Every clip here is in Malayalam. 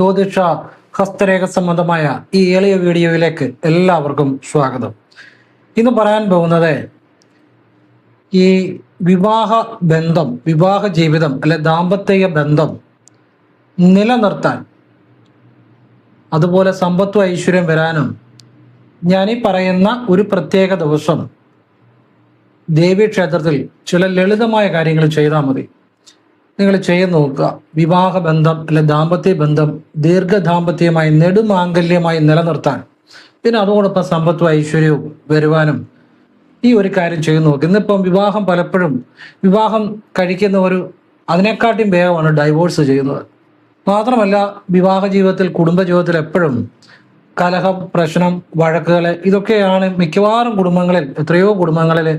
ജ്യോതിഷ ഹസ്തരേഖ സംബന്ധമായ ഈ എളിയ വീഡിയോയിലേക്ക് എല്ലാവർക്കും സ്വാഗതം. ഇന്ന് പറയാൻ പോകുന്നത് ഈ വിവാഹ ബന്ധം, വിവാഹ ജീവിതം അല്ലെ ദാമ്പത്യ ബന്ധം നിലനിർത്താൻ, അതുപോലെ സമ്പത്തും ഐശ്വര്യം വരാനും ഞാനീ പറയുന്ന ഒരു പ്രത്യേക ദിവസം ദേവീക്ഷേത്രത്തിൽ ചില ലളിതമായ കാര്യങ്ങൾ ചെയ്താൽ മതി. നിങ്ങൾ ചെയ്ത് നോക്കുക. വിവാഹ ബന്ധം അല്ലെ ദാമ്പത്യ ബന്ധം ദീർഘദാമ്പത്യമായി നെടുമാംഗല്യമായി നിലനിർത്താൻ, പിന്നെ അതോടൊപ്പം സമ്പത്തും ഐശ്വര്യവും വരുവാനും ഈ ഒരു കാര്യം ചെയ്തു നോക്കുക. ഇന്നിപ്പം വിവാഹം പലപ്പോഴും വിവാഹം കഴിക്കുന്നവർ അതിനെക്കാട്ടിയും വേഗമാണ് ഡൈവോഴ്സ് ചെയ്യുന്നത്. മാത്രമല്ല, വിവാഹ ജീവിതത്തിൽ കുടുംബജീവിതത്തിൽ എപ്പോഴും കലഹം, പ്രശ്നം, വഴക്കുകൾ ഇതൊക്കെയാണ് മിക്കവാറും കുടുംബങ്ങളിൽ, എത്രയോ കുടുംബങ്ങളിൽ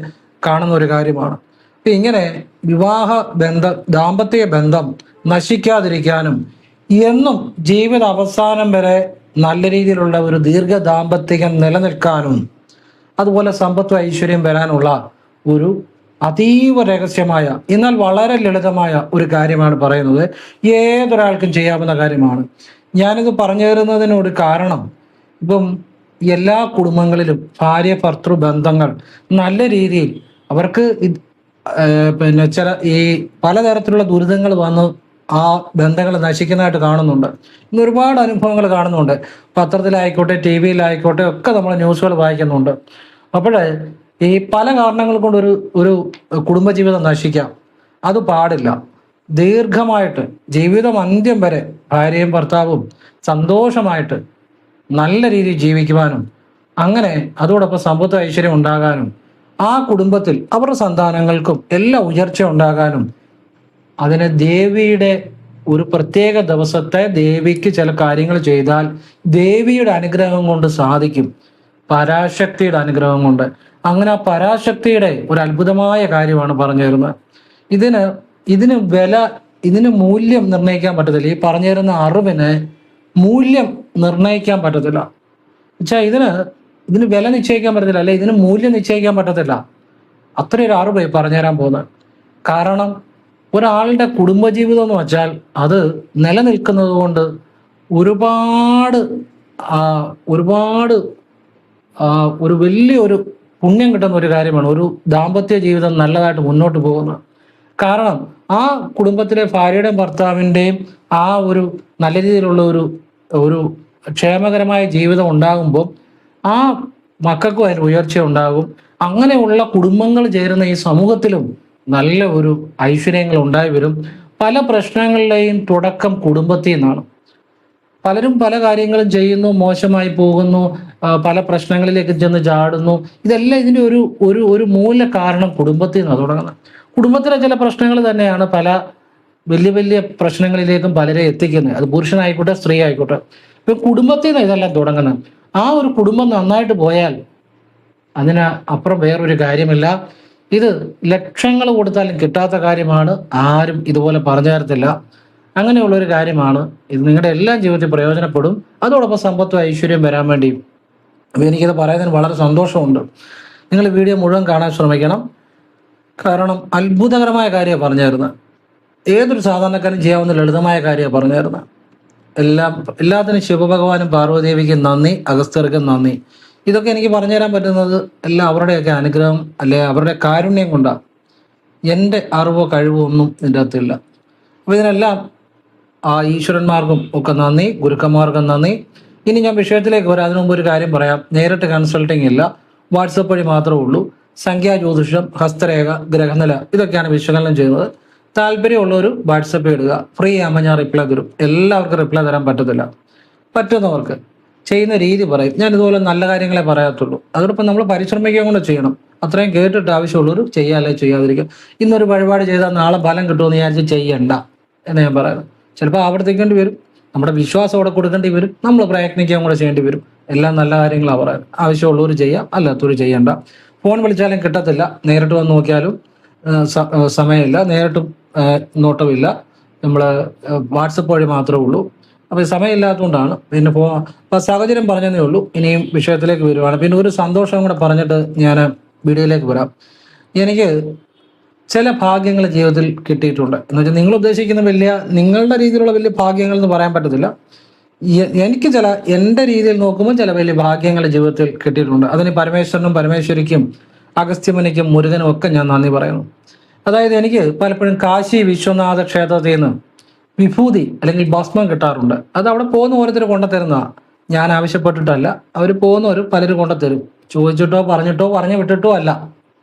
കാണുന്ന ഒരു കാര്യമാണ്. ഇങ്ങനെ വിവാഹ ബന്ധം, ദാമ്പത്യ ബന്ധം നശിക്കാതിരിക്കാനും എന്നും ജീവിത അവസാനം വരെ നല്ല രീതിയിലുള്ള ഒരു ദീർഘ ദാമ്പത്യം നിലനിൽക്കാനും, അതുപോലെ സമ്പത്തും ഐശ്വര്യം വരാനുള്ള ഒരു അതീവ രഹസ്യമായ എന്നാൽ വളരെ ലളിതമായ ഒരു കാര്യമാണ് പറയുന്നത്. ഏതൊരാൾക്കും ചെയ്യാവുന്ന കാര്യമാണ്. ഞാനിത് പറഞ്ഞു തരുന്നതിനൊരു കാരണം, ഇപ്പം എല്ലാ കുടുംബങ്ങളിലും ഭാര്യ ഭർത്തൃ ബന്ധങ്ങൾ നല്ല രീതിയിൽ അവർക്ക് പിന്നെ ചില ഈ പലതരത്തിലുള്ള ദുരിതങ്ങൾ വന്ന് ആ ബന്ധങ്ങൾ നശിക്കുന്നതായിട്ട് കാണുന്നുണ്ട്. ഇന്ന് ഒരുപാട് അനുഭവങ്ങൾ കാണുന്നുണ്ട്. പത്രത്തിലായിക്കോട്ടെ, ടി വിയിലായിക്കോട്ടെ ഒക്കെ നമ്മൾ ന്യൂസുകൾ വായിക്കുന്നുണ്ട്. അപ്പോഴേ ഈ പല കാരണങ്ങൾ കൊണ്ട് ഒരു കുടുംബജീവിതം നശിക്കാം. അത് പാടില്ല. ദീർഘമായിട്ട് ജീവിതം അന്ത്യം വരെ ഭാര്യയും ഭർത്താവും സന്തോഷമായിട്ട് നല്ല രീതിയിൽ ജീവിക്കുവാനും, അങ്ങനെ അതോടൊപ്പം സമ്പത്ത് ഐശ്വര്യം ഉണ്ടാകാനും, ആ കുടുംബത്തിൽ അവരുടെ സന്താനങ്ങൾക്കും എല്ലാം ഉയർച്ച ഉണ്ടാകാനും, അതിന് ദേവിയുടെ ഒരു പ്രത്യേക ദിവസത്തെ ദേവിക്ക് ചില കാര്യങ്ങൾ ചെയ്താൽ ദേവിയുടെ അനുഗ്രഹം കൊണ്ട് സാധിക്കും. പരാശക്തിയുടെ അനുഗ്രഹം കൊണ്ട്. അങ്ങനെ ആ പരാശക്തിയുടെ ഒരു അത്ഭുതമായ കാര്യമാണ് പറഞ്ഞു തരുന്നത്. ഇതിന് മൂല്യം നിർണ്ണയിക്കാൻ പറ്റത്തില്ല. ഈ പറഞ്ഞു തരുന്ന അറിവിന് മൂല്യം നിർണ്ണയിക്കാൻ പറ്റത്തില്ല. വെച്ചാൽ ഇതിന് വില നിശ്ചയിക്കാൻ പറ്റത്തില്ല, അല്ലെ ഇതിന് മൂല്യം നിശ്ചയിക്കാൻ പറ്റത്തില്ല. അത്രയൊരു അറിവ് പറഞ്ഞുതരാൻ പോകുന്നത്. കാരണം ഒരാളുടെ കുടുംബജീവിതം എന്ന് വെച്ചാൽ അത് നിലനിൽക്കുന്നത് കൊണ്ട് ഒരുപാട് ഒരു വലിയൊരു പുണ്യം കിട്ടുന്ന ഒരു കാര്യമാണ് ഒരു ദാമ്പത്യ ജീവിതം നല്ലതായിട്ട് മുന്നോട്ട് പോകുന്നത്. കാരണം ആ കുടുംബത്തിലെ ഭാര്യയുടെയും ഭർത്താവിൻ്റെയും ആ ഒരു നല്ല രീതിയിലുള്ള ഒരു ക്ഷേമകരമായ ജീവിതം ഉണ്ടാകുമ്പോൾ ആ മക്കൾക്കും അതിന് ഉയർച്ച ഉണ്ടാകും. അങ്ങനെയുള്ള കുടുംബങ്ങൾ ചേരുന്ന ഈ സമൂഹത്തിലും നല്ല ഒരു ഐശ്വര്യങ്ങൾ ഉണ്ടായി വരും. പല പ്രശ്നങ്ങളുടെയും തുടക്കം കുടുംബത്തിൽ നിന്നാണ്. പലരും പല കാര്യങ്ങളും ചെയ്യുന്നു, മോശമായി പോകുന്നു, പല പ്രശ്നങ്ങളിലേക്ക് ചെന്ന് ചാടുന്നു. ഇതെല്ലാം ഇതിൻ്റെ ഒരു മൂല കാരണം കുടുംബത്തിൽ നിന്നാണ് തുടങ്ങുന്നത്. കുടുംബത്തിലെ ചില പ്രശ്നങ്ങൾ തന്നെയാണ് പല വലിയ വലിയ പ്രശ്നങ്ങളിലേക്കും പലരെ എത്തിക്കുന്നത്. അത് പുരുഷനായിക്കോട്ടെ, സ്ത്രീ ആയിക്കോട്ടെ. ഇപ്പൊ കുടുംബത്തിൽ നിന്ന് ഇതെല്ലാം തുടങ്ങുന്നത്. ആ ഒരു കുടുംബം നന്നായിട്ട് പോയാൽ അതിന് അപ്പുറം വേറൊരു കാര്യമില്ല. ഇത് ലക്ഷങ്ങൾ കൊടുത്താലും കിട്ടാത്ത കാര്യമാണ്. ആരും ഇതുപോലെ പറഞ്ഞു തരത്തില്ല. അങ്ങനെയുള്ളൊരു കാര്യമാണ്. ഇത് നിങ്ങളുടെ എല്ലാം ജീവിതത്തിൽ പ്രയോജനപ്പെടും. അതോടൊപ്പം സമ്പത്തും ഐശ്വര്യം വരാൻ വേണ്ടിയും. അപ്പോൾ എനിക്കിത് പറയുന്നതിന് വളരെ സന്തോഷമുണ്ട്. നിങ്ങൾ വീഡിയോ മുഴുവൻ കാണാൻ ശ്രമിക്കണം. കാരണം അത്ഭുതകരമായ കാര്യമാണ് പറഞ്ഞു തരുന്നത്. ഏതൊരു സാധാരണക്കാരനും ചെയ്യാവുന്ന ലളിതമായ കാര്യമാണ് പറഞ്ഞു തരുന്നത്. എല്ലാത്തിനും ശിവഭഗവാനും പാർവ്വതീദേവിക്കും നന്ദി, അഗസ്ത്യർക്കും നന്ദി. ഇതൊക്കെ എനിക്ക് പറഞ്ഞു തരാൻ പറ്റുന്നത് എല്ലാം അവരുടെയൊക്കെ അനുഗ്രഹം അല്ലെ അവരുടെ കാരുണ്യം കൊണ്ടാണ്. എൻ്റെ അറിവോ കഴിവോ ഒന്നും ഇതിൻ്റെ അകത്തില്ല. അപ്പോൾ ഇതിനെല്ലാം ആ ഈശ്വരന്മാർക്കും ഒക്കെ നന്ദി, ഗുരുക്കന്മാർക്കും നന്ദി. ഇനി ഞാൻ വിഷയത്തിലേക്ക് വരാം. അതിനു മുമ്പ് ഒരു കാര്യം പറയാം. നേരിട്ട് കൺസൾട്ടിങ് ഇല്ല, വാട്സപ്പ് വഴി മാത്രമേ ഉള്ളൂ. സംഖ്യാജ്യോതിഷം, ഹസ്തരേഖ, ഗ്രഹനില ഇതൊക്കെയാണ് വിശകലനം ചെയ്യുന്നത്. താല്പര്യമുള്ളവർ വാട്സപ്പ് ഇടുക. ഫ്രീ ആകുമ്പോൾ ഞാൻ റിപ്ലൈ തരും. എല്ലാവർക്കും റിപ്ലൈ തരാൻ പറ്റത്തില്ല. പറ്റുന്നവർക്ക് ചെയ്യുന്ന രീതി പറയും. ഞാൻ ഇതുപോലെ നല്ല കാര്യങ്ങളെ പറയാത്തുള്ളൂ. അതോടൊപ്പം നമ്മൾ പരിശ്രമിക്കാൻ കൂടെ ചെയ്യണം. അത്രയും കേട്ടിട്ട് ആവശ്യമുള്ളവർ ചെയ്യാല്ലേ ചെയ്യാതിരിക്കും. ഇന്നൊരു വഴിപാട് ചെയ്താൽ നാളെ ഫലം കിട്ടുമെന്ന് വിചാരിച്ച് ചെയ്യണ്ട എന്ന് ഞാൻ പറയുന്നത്. ചിലപ്പോൾ ആവർത്തിക്കേണ്ടി വരും, നമ്മുടെ വിശ്വാസം അവിടെ കൊടുക്കേണ്ടി വരും, നമ്മൾ പ്രയത്നിക്കാൻ കൂടെ ചെയ്യേണ്ടി വരും. എല്ലാം നല്ല കാര്യങ്ങളാണ് പറയുന്നത്. ആവശ്യമുള്ളവർ ചെയ്യാം, അല്ലാത്തവർ ചെയ്യണ്ട. ഫോൺ വിളിച്ചാലും കിട്ടത്തില്ല, നേരിട്ട് വന്ന് നോക്കിയാലും സമയമില്ല, നേരിട്ടും നോട്ടമില്ല. നമ്മൾ വാട്സപ്പ് വഴി മാത്രമേ ഉള്ളൂ. അപ്പോൾ സമയമില്ലാത്തതുകൊണ്ടാണ്. പിന്നെ അപ്പോൾ സാഹചര്യം പറഞ്ഞതേ ഉള്ളൂ. ഇനിയും വിഷയത്തിലേക്ക് വരുവാണ്. പിന്നെ ഒരു സന്തോഷം കൂടെ പറഞ്ഞിട്ട് ഞാൻ വീഡിയോയിലേക്ക് വരാം. എനിക്ക് ചില ഭാഗ്യങ്ങൾ ജീവിതത്തിൽ കിട്ടിയിട്ടുണ്ട്. എന്ന് വെച്ചാൽ നിങ്ങൾ ഉദ്ദേശിക്കുന്ന നിങ്ങളുടെ രീതിയിലുള്ള വലിയ ഭാഗ്യങ്ങൾ എന്ന് പറയാൻ പറ്റത്തില്ല. എനിക്ക് എൻ്റെ രീതിയിൽ നോക്കുമ്പോൾ ചില വലിയ ഭാഗ്യങ്ങൾ ജീവിതത്തിൽ കിട്ടിയിട്ടുണ്ട്. അതിന് പരമേശ്വരനും പരമേശ്വരിക്കും അഗസ്ത്യമുനിക്കും മുരുകനും ഒക്കെ ഞാൻ നന്ദി പറയുന്നു. അതായത് എനിക്ക് പലപ്പോഴും കാശി വിശ്വനാഥ ക്ഷേത്രത്തിൽ നിന്ന് വിഭൂതി അല്ലെങ്കിൽ ഭസ്മം കിട്ടാറുണ്ട്. അത് അവിടെ പോകുന്ന ഓരോരുത്തർ കൊണ്ടുതരുന്നതാണ്. ഞാൻ ആവശ്യപ്പെട്ടിട്ടല്ല, അവർ പോകുന്നവർ പലരും കൊണ്ടുതരും. ചോദിച്ചിട്ടോ പറഞ്ഞിട്ടോ പറഞ്ഞു വിട്ടിട്ടോ അല്ല.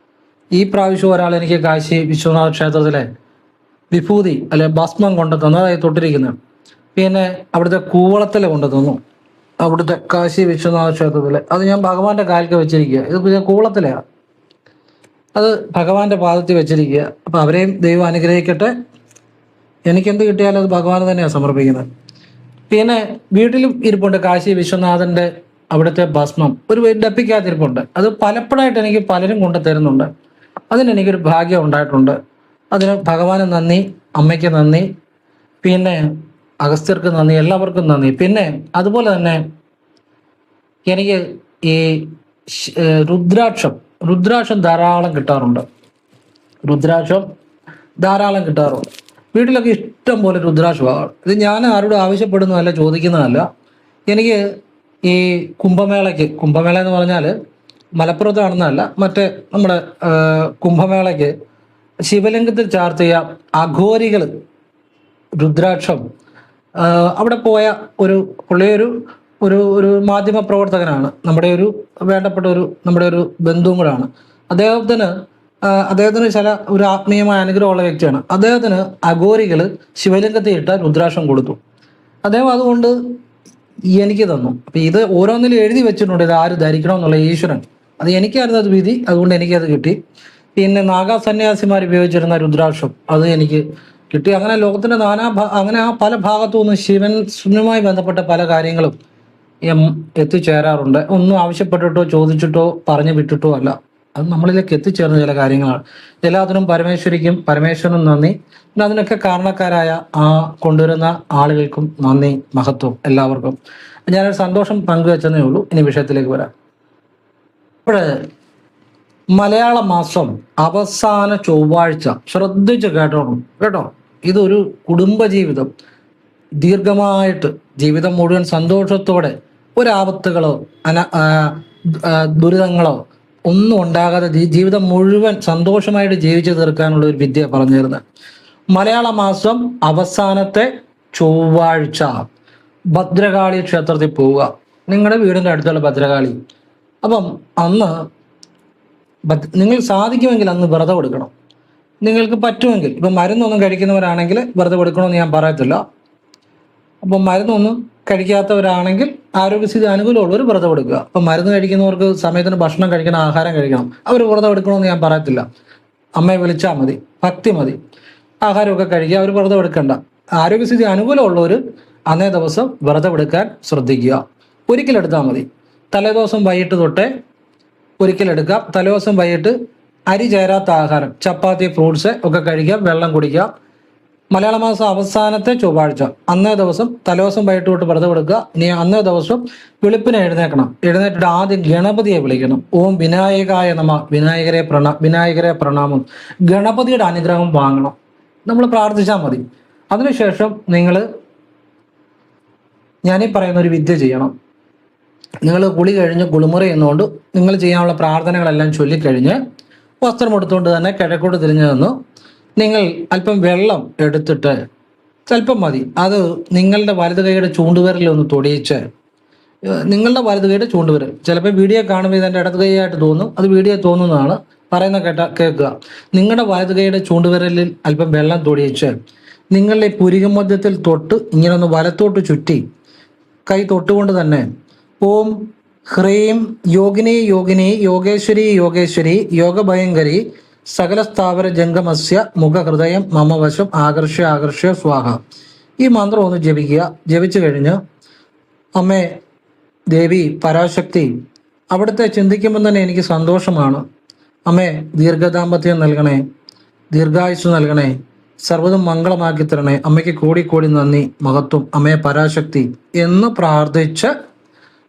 ഈ പ്രാവശ്യം ഒരാൾ എനിക്ക് കാശി വിശ്വനാഥ ക്ഷേത്രത്തിലെ വിഭൂതി അല്ലെ ഭസ്മം കൊണ്ടു തന്നു, അതായത് തൊട്ടിരിക്കുന്നത്. പിന്നെ അവിടുത്തെ കൂവളത്തിലെ കൊണ്ടു തന്നു, അവിടുത്തെ കാശി വിശ്വനാഥ ക്ഷേത്രത്തിലെ. അത് ഞാൻ ഭഗവാന്റെ കാലിൽ വെച്ചിരിക്കുക. ഇത് കൂവളത്തിലെയാണ്, അത് ഭഗവാന്റെ പാദത്തിൽ വെച്ചിരിക്കുക. അപ്പം അവരെയും ദൈവം അനുഗ്രഹിക്കട്ടെ. എനിക്കെന്ത് കിട്ടിയാലും അത് ഭഗവാന് തന്നെയാണ് സമർപ്പിക്കുന്നത്. പിന്നെ വീട്ടിലും ഇരിപ്പുണ്ട് കാശി വിശ്വനാഥന്റെ അവിടുത്തെ ഭസ്മം, ഒരു ഡപ്പിക്കകത്തിരിപ്പുണ്ട്. അത് പലപ്പോഴായിട്ട് എനിക്ക് പലരും കൊണ്ടു തരുന്നുണ്ട്. അതിനെനിക്കൊരു ഭാഗ്യം ഉണ്ടായിട്ടുണ്ട്. അതിന് ഭഗവാന് നന്ദി, അമ്മയ്ക്ക് നന്ദി, പിന്നെ അഗസ്ത്യർക്ക് നന്ദി, എല്ലാവർക്കും നന്ദി. പിന്നെ അതുപോലെ തന്നെ എനിക്ക് ഈ രുദ്രാക്ഷം ധാരാളം കിട്ടാറുണ്ട്. വീട്ടിലൊക്കെ ഇഷ്ടം പോലെ രുദ്രാക്ഷമാണ്. ഇത് ഞാൻ ആരോടും ആവശ്യപ്പെടുന്നതല്ല, ചോദിക്കുന്നതല്ല. എനിക്ക് ഈ കുംഭമേള എന്ന് പറഞ്ഞാൽ മലപ്പുറത്ത് നടന്നതല്ല, മറ്റേ നമ്മുടെ കുംഭമേളയ്ക്ക് ശിവലിംഗത്തിൽ ചാർത്തിയ അഘോരികൾ രുദ്രാക്ഷം, അവിടെ പോയ ഒരു മാധ്യമ പ്രവർത്തകനാണ്, വേണ്ടപ്പെട്ട നമ്മുടെ ഒരു ബന്ധുവും കൂടാണ്. അദ്ദേഹത്തിന് ഒരു ആത്മീയമായ അനുഗ്രഹമുള്ള വ്യക്തിയാണ്. അദ്ദേഹത്തിന് അഘോരികൾ ശിവലിംഗത്തിൽ ഇട്ട രുദ്രാക്ഷം കൊടുത്തു. അദ്ദേഹം അതുകൊണ്ട് എനിക്ക് തന്നു. അപ്പം ഇത് ഓരോന്നിലും എഴുതി വെച്ചിട്ടുണ്ട്, ഇത് ആര് ധരിക്കണം എന്നുള്ള ഈശ്വരൻ. അത് എനിക്കായിരുന്നു അത് വിധി, അതുകൊണ്ട് എനിക്കത് കിട്ടി. പിന്നെ നാഗാ സന്യാസിമാർ ഉപയോഗിച്ചിരുന്ന രുദ്രാക്ഷം, അത് എനിക്ക് കിട്ടി. അങ്ങനെ ലോകത്തിന്റെ അങ്ങനെ ആ പല ഭാഗത്തു നിന്നും ശിവനുമായി ബന്ധപ്പെട്ട പല കാര്യങ്ങളും എത്തിച്ചേരാറുണ്ട്. ഒന്നും ആവശ്യപ്പെട്ടിട്ടോ ചോദിച്ചിട്ടോ പറഞ്ഞു വിട്ടിട്ടോ അല്ല, അത് നമ്മളിലേക്ക് എത്തിച്ചേർന്ന ചില കാര്യങ്ങളാണ്. എല്ലാത്തിനും പരമേശ്വരനും നന്ദി. പിന്നെ അതിനൊക്കെ കാരണക്കാരായ ആ കൊണ്ടുവരുന്ന ആളുകൾക്കും നന്ദി, മഹത്വം എല്ലാവർക്കും. ഞാനൊരു സന്തോഷം പങ്കുവെച്ചതേ ഉള്ളൂ. ഇനി വിഷയത്തിലേക്ക് വരാം. ഇപ്പോഴേ മലയാള മാസം അവസാന ചൊവ്വാഴ്ച ശ്രദ്ധിച്ച് കേട്ടോ. ഇതൊരു കുടുംബജീവിതം, ദീർഘമായിട്ട് ജീവിതം മുഴുവൻ സന്തോഷത്തോടെ ഒരാപത്തുകളോ ദുരിതങ്ങളോ ഒന്നും ഉണ്ടാകാതെ ജീവിതം മുഴുവൻ സന്തോഷമായിട്ട് ജീവിച്ചു തീർക്കാനുള്ള ഒരു വിദ്യ പറഞ്ഞു തരുന്നത്. മലയാള മാസം അവസാനത്തെ ചൊവ്വാഴ്ച ഭദ്രകാളി ക്ഷേത്രത്തിൽ പോവുക. നിങ്ങളുടെ വീടിൻ്റെ അടുത്തുള്ള ഭദ്രകാളി. അപ്പം അന്ന് നിങ്ങൾ സാധിക്കുമെങ്കിൽ അന്ന് വ്രതം എടുക്കണം. നിങ്ങൾക്ക് പറ്റുമെങ്കിൽ, ഇപ്പം മരുന്നൊന്നും കഴിക്കുന്നവരാണെങ്കിൽ വ്രതം എടുക്കണമെന്ന് ഞാൻ പറയത്തില്ല. അപ്പം മരുന്നൊന്നും കഴിക്കാത്തവരാണെങ്കിൽ ആരോഗ്യസ്ഥിതി അനുകൂലമുള്ളവർ വ്രതം എടുക്കുക. അപ്പം മരുന്ന് കഴിക്കുന്നവർക്ക് സമയത്തിന് ഭക്ഷണം കഴിക്കണം, ആഹാരം കഴിക്കണം, അവർ വ്രതം എടുക്കണമെന്ന് ഞാൻ പറയത്തില്ല. അമ്മയെ വിളിച്ചാൽ മതി, ഭക്തി മതി, ആഹാരമൊക്കെ കഴിക്കുക, അവർ വ്രതം എടുക്കണ്ട. ആരോഗ്യസ്ഥിതി അനുകൂലമുള്ളവർ അന്നേ ദിവസം വ്രതം എടുക്കാൻ ശ്രദ്ധിക്കുക. ഒരിക്കലെടുത്താൽ മതി. തലേദിവസം വൈകിട്ട് തൊട്ടേ ഒരിക്കലെടുക്കാം. തലേദിവസം വൈകിട്ട് അരി ചേരാത്ത ആഹാരം, ചപ്പാത്തി, ഫ്രൂട്ട്സ് ഒക്കെ കഴിക്കാം, വെള്ളം കുടിക്കാം. മലയാള മാസം അവസാനത്തെ ചൊവ്വാഴ്ച അന്നേ ദിവസം തലേദിവസം വൈകിട്ട് തൊട്ട് വ്രതം എടുക്കുക. ഇനി അന്നേ ദിവസം വെളുപ്പിനെ എഴുന്നേക്കണം. എഴുന്നേറ്റിട്ട് ആദ്യം ഗണപതിയെ വിളിക്കണം. ഓം വിനായകായ നമ, വിനായകരെ പ്രണാമം, ഗണപതിയുടെ അനുഗ്രഹം വാങ്ങണം. നമ്മൾ പ്രാർത്ഥിച്ചാൽ മതി. അതിനുശേഷം ഞാനീ പറയുന്ന ഒരു വിദ്യ ചെയ്യണം. നിങ്ങൾ കുളി കഴിഞ്ഞ് കുളിമുറി എന്നുകൊണ്ട് നിങ്ങൾ ചെയ്യാനുള്ള പ്രാർത്ഥനകളെല്ലാം ചൊല്ലിക്കഴിഞ്ഞ് വസ്ത്രം എടുത്തുകൊണ്ട് തന്നെ കിഴക്കോട്ട് തിരിഞ്ഞു നിന്നു നിങ്ങൾ അല്പം വെള്ളം എടുത്തിട്ട്, സ്വല്പം മതി, അത് നിങ്ങളുടെ വലത് കൈയുടെ ചൂണ്ടുവിരലൊന്ന് തൊടിയിച്ച്, നിങ്ങളുടെ വലത് കൈയുടെ ചൂണ്ടുവിരൽ, ചിലപ്പോൾ വീഡിയോ കാണുമ്പോൾ ഇതെൻ്റെ ഇടത് കൈയായിട്ട് തോന്നും, അത് വീഡിയോ തോന്നുന്നതാണ്, പറയുന്ന കേൾക്കുക. നിങ്ങളുടെ വലത് കൈയുടെ ചൂണ്ടുവിരലിൽ അല്പം വെള്ളം തൊടിയിച്ച് നിങ്ങളുടെ പുരികമധ്യത്തിൽ തൊട്ട് ഇങ്ങനെ ഒന്ന് വലത്തോട്ട് ചുറ്റി കൈ തൊട്ടുകൊണ്ട് തന്നെ ഓം ഹ്രീം യോഗിനി യോഗേശ്വരി യോഗഭയങ്കരി സകല സ്ഥാവര ജംഗമസ്യ മുഖഹൃദയം മമവശം ആകർഷ്യ സ്വാഹ. ഈ മന്ത്രം ഒന്ന് ജപിക്കുക. ജപിച്ചു കഴിഞ്ഞ് അമ്മേ ദേവി പരാശക്തി, അവിടുത്തെ ചിന്തിക്കുമ്പോൾ തന്നെ എനിക്ക് സന്തോഷമാണ്. അമ്മേ ദീർഘദാമ്പത്യം നൽകണേ, ദീർഘായുസ് നൽകണേ, സർവ്വതും മംഗളമാക്കി തരണേ. അമ്മയ്ക്ക് കോടി നന്ദി, മഹത്വം, അമ്മേ പരാശക്തി എന്ന് പ്രാർത്ഥിച്ച്,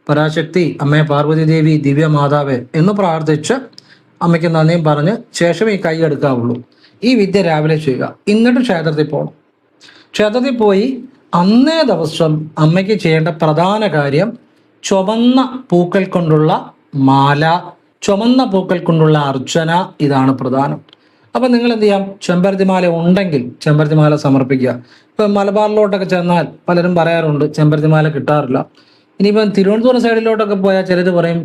പരാശക്തി അമ്മേ പാർവതി ദേവി ദിവ്യ മാതാവേ എന്ന് പ്രാർത്ഥിച്ച് അമ്മയ്ക്ക് നന്ദിയും പറഞ്ഞ് ശേഷം ഈ കൈ എടുക്കാവുള്ളൂ. ഈ വിദ്യ രാവിലെ ചെയ്യുക. എന്നിട്ട് ക്ഷേത്രത്തിൽ പോകണം. ക്ഷേത്രത്തിൽ പോയി അന്നേ ദിവസം അമ്മയ്ക്ക് ചെയ്യേണ്ട പ്രധാന കാര്യം ചുവന്ന പൂക്കൾ കൊണ്ടുള്ള മാല, ചുവന്ന പൂക്കൾ കൊണ്ടുള്ള അർച്ചന, ഇതാണ് പ്രധാനം. അപ്പം നിങ്ങൾ എന്ത് ചെയ്യാം, ചെമ്പരത്തിമാല ഉണ്ടെങ്കിൽ ചെമ്പരത്തിമാല സമർപ്പിക്കുക. ഇപ്പം മലബാറിലോട്ടൊക്കെ ചെന്നാൽ പലരും പറയാറുണ്ട് ചെമ്പരത്തിമാല കിട്ടാറില്ല. ഇനിയിപ്പം തിരുവനന്തപുരം സൈഡിലോട്ടൊക്കെ പോയാൽ ചിലർ പറയും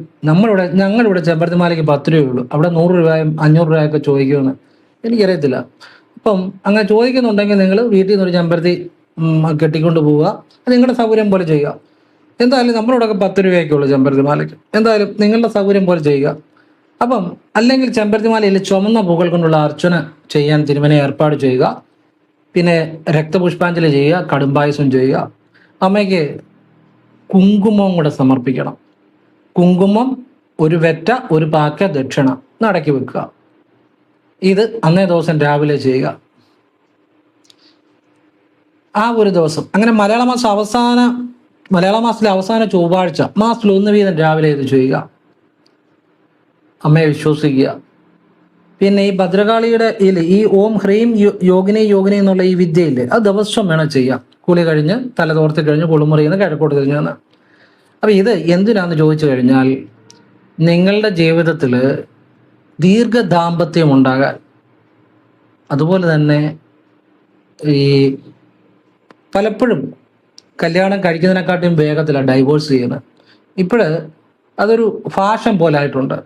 ഞങ്ങളിവിടെ ചെമ്പരത്തിമാലയ്ക്ക് 10 രൂപയുള്ളൂ, അവിടെ 100 രൂപയും 500 രൂപയൊക്കെ ചോദിക്കുമെന്ന്. എനിക്കറിയത്തില്ല. അപ്പം അങ്ങനെ ചോദിക്കുന്നുണ്ടെങ്കിൽ നിങ്ങൾ വീട്ടിൽ നിന്നൊരു ചെമ്പരത്തി കെട്ടിക്കൊണ്ട് പോവുക. അത് നിങ്ങളുടെ സൗകര്യം പോലെ ചെയ്യുക. എന്തായാലും നമ്മളിവിടെയൊക്കെ 10 രൂപയൊക്കെയുള്ളൂ ചെമ്പരത്തിമാലയ്ക്ക്. എന്തായാലും നിങ്ങളുടെ സൗകര്യം പോലെ ചെയ്യുക. അപ്പം അല്ലെങ്കിൽ ചെമ്പരത്തിമാലയിൽ ചുമന്ന പൂക്കൾ കൊണ്ടുള്ള അർച്ചന ചെയ്യാൻ തിരുമേനി ഏർപ്പാട് ചെയ്യുക. പിന്നെ രക്തപുഷ്പാഞ്ജലി ചെയ്യുക, കടുംപായസം ചെയ്യുക. അമ്മയ്ക്ക് കുങ്കുമം കൂടെ സമർപ്പിക്കണം. കുങ്കുമം 1 വെറ്റ 1 പാക്ക ദക്ഷിണ നടക്കി വെക്കുക. ഇത് അന്നേ ദിവസം രാവിലെ ചെയ്യുക. ആ ഒരു ദിവസം അങ്ങനെ മലയാള മാസത്തിലെ അവസാന ചൊവ്വാഴ്ച മാസത്തിൽ 1 വീതം രാവിലെ ഇത് ചെയ്യുക. അമ്മയെ വിശ്വസിക്കുക. പിന്നെ ഈ ഭദ്രകാളിയുടെ ഈ ഓം ഹ്രീം യോഗിനി എന്നുള്ള ഈ വിദ്യയില്ലേ, അത് ദിവസം വേണം ചെയ്യാം. കുളി കഴിഞ്ഞ് തലതോർത്തി കഴിഞ്ഞ് കുളിമുറിയിൽ നിന്ന് കിഴക്കോട്ട് തിരിഞ്ഞാണ്. അപ്പം ഇത് എന്തിനാന്ന് ചോദിച്ചു കഴിഞ്ഞാൽ, നിങ്ങളുടെ ജീവിതത്തിൽ ദീർഘദാമ്പത്യം ഉണ്ടാകാൻ, അതുപോലെ തന്നെ ഈ പലപ്പോഴും കല്യാണം കഴിക്കുന്നതിനെക്കാട്ടും വേഗത്തിലാണ് ഡൈവോഴ്സ് ചെയ്യുന്നത്. അതൊരു ഫാഷൻ പോലെ ആയിട്ടുണ്ട്.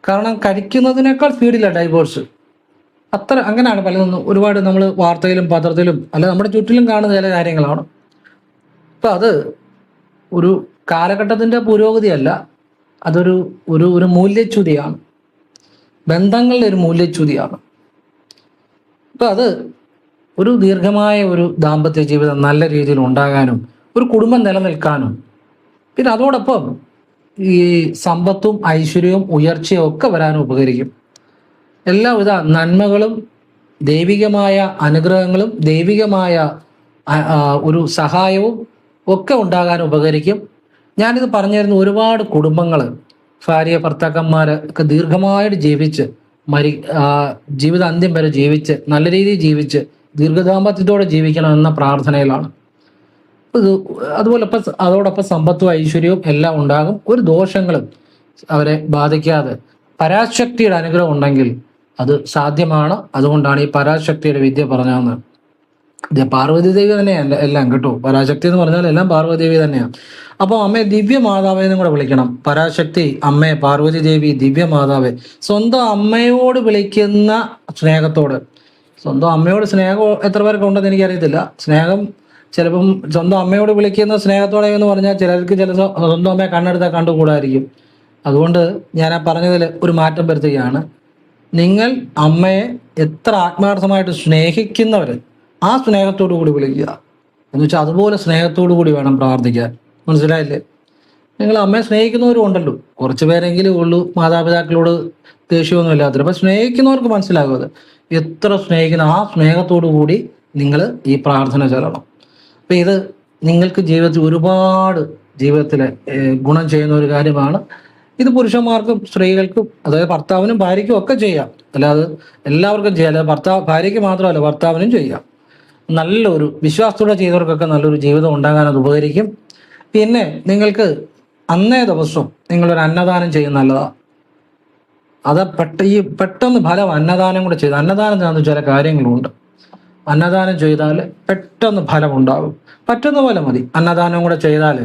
കാരണം കഴിക്കുന്നതിനേക്കാൾ സ്പീഡിലാണ് ഡൈവോഴ്സ്. അങ്ങനെയാണ് പലതൊന്നും ഒരുപാട് നമ്മൾ വാർത്തയിലും പത്രത്തിലും അല്ല നമ്മുടെ ചുറ്റിലും കാണുന്ന ചില കാര്യങ്ങളാണ്. അപ്പം അത് ഒരു കാലഘട്ടത്തിൻ്റെ പുരോഗതിയല്ല, അതൊരു ഒരു മൂല്യച്യുതിയാണ്, ബന്ധങ്ങളുടെ ഒരു മൂല്യച്യുതിയാണ്. അപ്പം അത് ഒരു ദീർഘമായ ഒരു ദാമ്പത്യ ജീവിതം നല്ല രീതിയിൽ ഉണ്ടാകാനും ഒരു കുടുംബം നിലനിൽക്കാനും, പിന്നെ അതോടൊപ്പം ഈ സമ്പത്തും ഐശ്വര്യവും ഉയർച്ചയും ഒക്കെ വരാനും ഉപകരിക്കും. എല്ലാവിധ നന്മകളും ദൈവികമായ അനുഗ്രഹങ്ങളും ദൈവികമായ ഒരു സഹായവും ഒക്കെ ഉണ്ടാകാൻ ഉപകരിക്കും. ഞാനിത് പറഞ്ഞു തരുന്ന ഒരുപാട് കുടുംബങ്ങൾ, ഭാര്യ ഭർത്താക്കന്മാർ ഒക്കെ ദീർഘമായിട്ട് ജീവിച്ച് ജീവിത അന്ത്യം വരെ ജീവിച്ച് നല്ല രീതിയിൽ ജീവിച്ച് ദീർഘദാമ്പത്യത്തോടെ ജീവിക്കണം എന്ന പ്രാർത്ഥനയിലാണ്. അതോടൊപ്പം സമ്പത്തും ഐശ്വര്യവും എല്ലാം ഉണ്ടാകും. ഒരു ദോഷങ്ങളും അവരെ ബാധിക്കാതെ പരാശക്തിയുടെ അനുഗ്രഹം ഉണ്ടെങ്കിൽ അത് സാധ്യമാണ്. അതുകൊണ്ടാണ് ഈ പരാശക്തിയുടെ വിദ്യ പറഞ്ഞതെന്ന്. ഇത് പാർവതി ദേവി തന്നെയല്ല എല്ലാം കേട്ടോ. പരാശക്തി എന്ന് പറഞ്ഞാൽ എല്ലാം പാർവതി ദേവി തന്നെയാണ്. അപ്പോൾ അമ്മയെ ദിവ്യ മാതാവെന്നും കൂടെ വിളിക്കണം. പരാശക്തി അമ്മേ, പാർവതി ദേവി, ദിവ്യ മാതാവേ. സ്വന്തം അമ്മയോട് വിളിക്കുന്ന സ്നേഹത്തോട്, സ്വന്തം അമ്മയോട് സ്നേഹം എത്ര പേർക്ക് ഉണ്ടെന്ന് എനിക്കറിയത്തില്ല. സ്നേഹം ചിലപ്പം സ്വന്തം അമ്മയോട് വിളിക്കുന്ന സ്നേഹത്തോടെ എന്ന് പറഞ്ഞാൽ ചിലർക്ക് സ്വന്തം അമ്മയെ കണ്ണെടുത്താൽ കണ്ടുകൂടായിരിക്കും. അതുകൊണ്ട് ഞാൻ ആ പറഞ്ഞതിൽ ഒരു മാറ്റം വരുത്തുകയാണ്. നിങ്ങൾ അമ്മയെ എത്ര ആത്മാർത്ഥമായിട്ട് സ്നേഹിക്കുന്നവർ ആ സ്നേഹത്തോടു കൂടി വിളിക്കുക. എന്ന് വെച്ചാൽ അതുപോലെ സ്നേഹത്തോടു കൂടി വേണം പ്രാർത്ഥിക്കാൻ. മനസ്സിലായില്ലേ? നിങ്ങൾ അമ്മയെ സ്നേഹിക്കുന്നവരും ഉണ്ടല്ലോ, കുറച്ച് പേരെങ്കിലും ഉള്ളൂ മാതാപിതാക്കളോട് ദേഷ്യമൊന്നും ഇല്ലാത്തത്. അപ്പം സ്നേഹിക്കുന്നവർക്ക് മനസ്സിലാകും അത് എത്ര സ്നേഹിക്കുന്ന ആ സ്നേഹത്തോടു കൂടി നിങ്ങൾ ഈ പ്രാർത്ഥന ചൊല്ലണം. അപ്പം ഇത് നിങ്ങൾക്ക് ജീവിതത്തിൽ ഗുണം ചെയ്യുന്ന ഒരു കാര്യമാണ്. ഇത് പുരുഷന്മാർക്കും സ്ത്രീകൾക്കും, അതായത് ഭർത്താവിനും ഭാര്യയ്ക്കും ഒക്കെ ചെയ്യാം. അല്ലാതെ എല്ലാവർക്കും ചെയ്യാം. അല്ലാതെ ഭാര്യയ്ക്ക് മാത്രമല്ല, ഭർത്താവിനും ചെയ്യാം. നല്ലൊരു വിശ്വാസത്തോടെ ചെയ്തവർക്കൊക്കെ നല്ലൊരു ജീവിതം ഉണ്ടാകാൻ അത് ഉപകരിക്കും. പിന്നെ നിങ്ങൾക്ക് അന്നേ ദിവസം നിങ്ങളൊരു അന്നദാനം ചെയ്യുന്ന നല്ലതാണ്. അത് പെട്ടെന്ന് ഫലം അന്നദാനം കൂടെ ചെയ്ത്, അന്നദാനത്തിനകത്ത് ചില കാര്യങ്ങളുണ്ട്. അന്നദാനം ചെയ്താൽ പെട്ടെന്ന് ഫലം ഉണ്ടാകും. പറ്റുന്ന പോലെ മതി. അന്നദാനം കൂടെ ചെയ്താൽ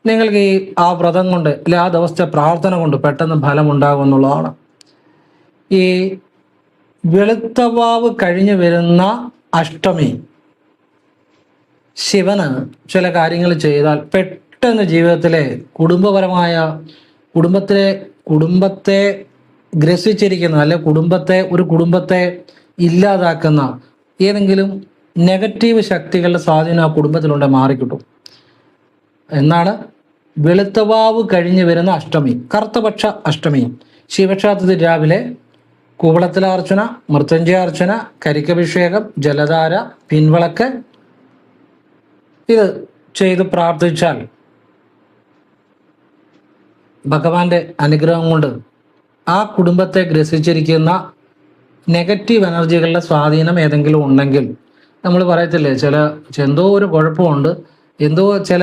നിങ്ങൾക്ക് ആ വ്രതം കൊണ്ട് അല്ലെ ആ ദിവസത്തെ പ്രാർത്ഥന കൊണ്ട് പെട്ടെന്ന് ഫലം ഉണ്ടാകും എന്നുള്ളതാണ്. ഈ വെളുത്തവാവ് കഴിഞ്ഞ് വരുന്ന അഷ്ടമി ശിവന് ചില കാര്യങ്ങൾ ചെയ്താൽ പെട്ടെന്ന് ജീവിതത്തിലെ കുടുംബപരമായ കുടുംബത്തെ ഗ്രസിച്ചിരിക്കുന്ന അല്ലെ കുടുംബത്തെ ഇല്ലാതാക്കുന്ന ഏതെങ്കിലും നെഗറ്റീവ് ശക്തികളുടെ സ്വാധീനം ആ കുടുംബത്തിലുണ്ടെങ്കിൽ മാറിക്കിട്ടും എന്നാണ് വെളുത്തവാവ് കഴിഞ്ഞ് വരുന്ന അഷ്ടമി, കറുത്തപക്ഷ അഷ്ടമി. ശിവക്ഷേത്രത്തിൽ രാവിലെ കൂവളത്തിലാർച്ചന, മൃത്യുഞ്ജയാർച്ചന, കരിക്കഭിഷേകം, ജലധാര, പിൻവിളക്ക് ഇത് ചെയ്ത് പ്രാർത്ഥിച്ചാൽ ഭഗവാന്റെ അനുഗ്രഹം കൊണ്ട് ആ കുടുംബത്തെ ഗ്രസിച്ചിരിക്കുന്ന നെഗറ്റീവ് എനർജികളുടെ സ്വാധീനം ഏതെങ്കിലും ഉണ്ടെങ്കിൽ നമ്മൾ പറയത്തില്ലേ, എന്തോ ഒരു കുഴപ്പമുണ്ട്, എന്തോ ചില